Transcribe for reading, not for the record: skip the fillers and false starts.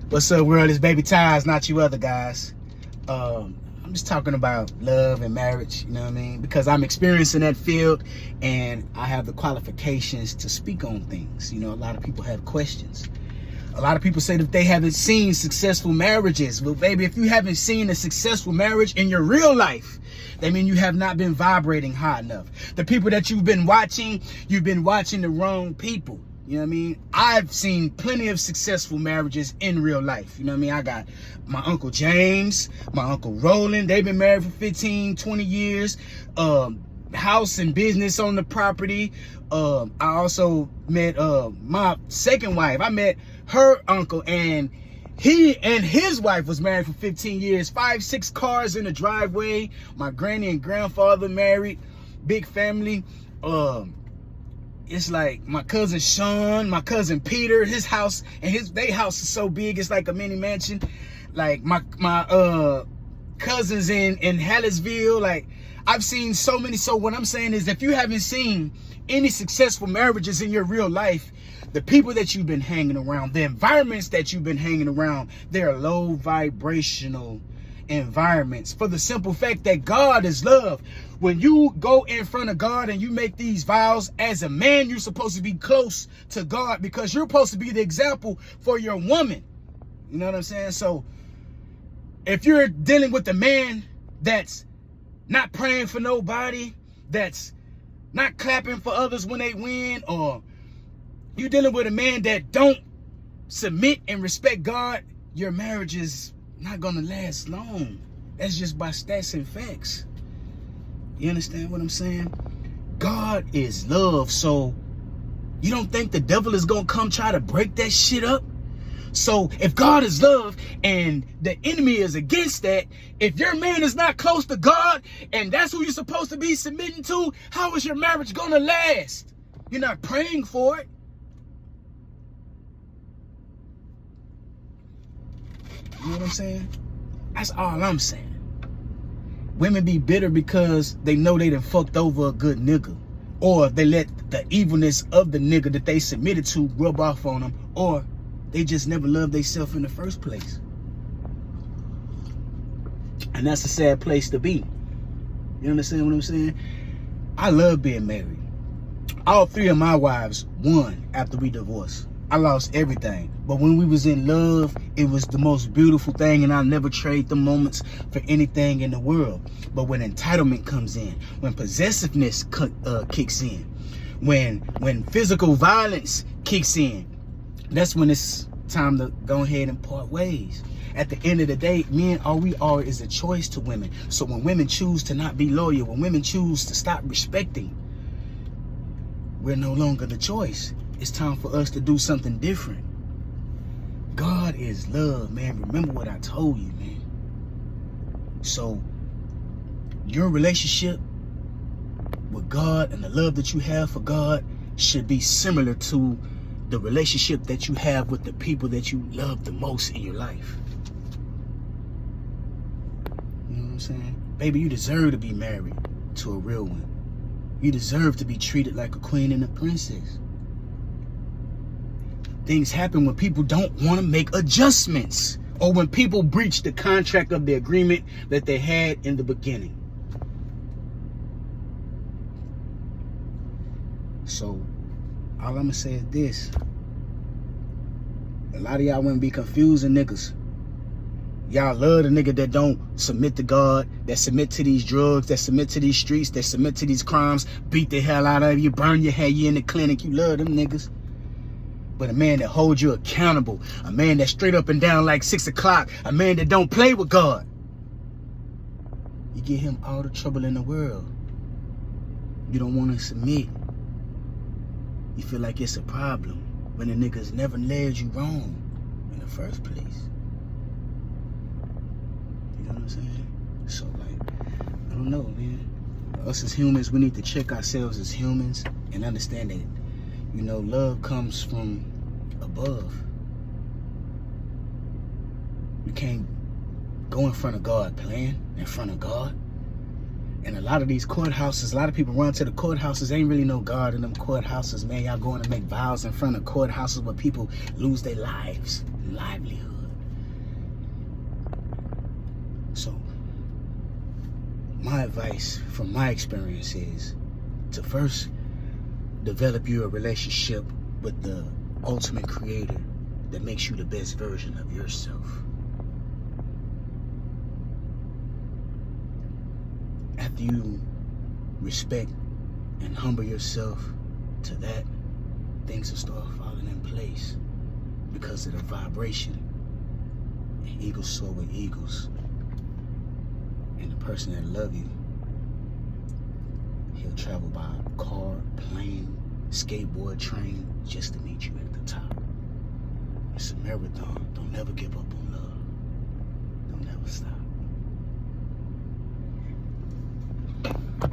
What's up, world? It's BabyTies, not you other guys. I'm just talking about love and marriage, you know what I mean? Because I'm experiencing that field and I have the qualifications to speak on things. You know, a lot of people have questions. A lot of people say that they haven't seen successful marriages. Well, baby, if you haven't seen a successful marriage in your real life, that means you have not been vibrating high enough. The people that you've been watching the wrong people. You know what I mean? I've seen plenty of successful marriages in real life. You know what I mean? I got my Uncle James, my Uncle Roland. They've been married for 15, 20 years. House and business on the property. I also met my second wife. I met her uncle, and he and his wife was married for 15 years. 5, 6 cars in the driveway. My granny and grandfather married. Big family. It's like my cousin Sean, my cousin Peter, his house and their house is so big, it's like a mini mansion. Like my cousins in Hallisville, like I've seen so many. So what I'm saying is, if you haven't seen any successful marriages in your real life, the people that you've been hanging around, the environments that you've been hanging around, they're low vibrational environments, for the simple fact that God is love. When you go in front of God and you make these vows, as a man, you're supposed to be close to God because you're supposed to be the example for your woman. You know what I'm saying? So if you're dealing with a man that's not praying for nobody, that's not clapping for others when they win, or you're dealing with a man that don't submit and respect God, your marriage is not gonna last long. That's just by stats and facts. You understand what I'm saying? God is love, so you don't think the devil is gonna come try to break that shit up? So if God is love and the enemy is against that, if your man is not close to God and that's who you're supposed to be submitting to, how is your marriage gonna last? You're not praying for it. You know what I'm saying? That's all I'm saying. Women be bitter because they know they done fucked over a good nigga, or they let the evilness of the nigga that they submitted to rub off on them, or they just never loved themselves in the first place. And that's a sad place to be. You understand what I'm saying? I love being married. All 3 of my wives won after we divorced. I lost everything. But when we was in love, it was the most beautiful thing, and I'll never trade the moments for anything in the world. But when entitlement comes in, when possessiveness kicks in, when physical violence kicks in, that's when it's time to go ahead and part ways. At the end of the day, men, all we are is a choice to women. So when women choose to not be loyal, when women choose to stop respecting, we're no longer the choice. It's time for us to do something different. God is love, man. Remember what I told you, man. So your relationship with God and the love that you have for God should be similar to the relationship that you have with the people that you love the most in your life. You know what I'm saying? Baby, you deserve to be married to a real one. You deserve to be treated like a queen and a princess. Things happen when people don't want to make adjustments, or when people breach the contract of the agreement that they had in the beginning. So all I'm gonna say is this: a lot of y'all wouldn't be confusing niggas. Y'all love the nigga that don't submit to God, that submit to these drugs, that submit to these streets, that submit to these crimes, beat the hell out of you, burn your hair, you in the clinic. You love them niggas. But a man that holds you accountable, a man that's straight up and down like 6 o'clock, a man that don't play with God, you give him all the trouble in the world. You don't want to submit. You feel like it's a problem when the niggas never led you wrong in the first place. You know what I'm saying? So, like, I don't know, man. Us as humans, we need to check ourselves as humans and understand that, you know, love comes from above. You can't go in front of God playing in front of God. And a lot of these courthouses, a lot of people run to the courthouses. Ain't really no God in them courthouses, man. Y'all going to make vows in front of courthouses where people lose their lives and livelihood. my advice from my experience is to first develop you a relationship with the ultimate creator that makes you the best version of yourself. After you respect and humble yourself to that, things will start falling in place because of the vibration. And eagles soar with eagles. And the person that love you, he'll travel by car, plane, skateboard, train, just to meet you at the top. It's a marathon. Don't never give up on love. Don't ever stop.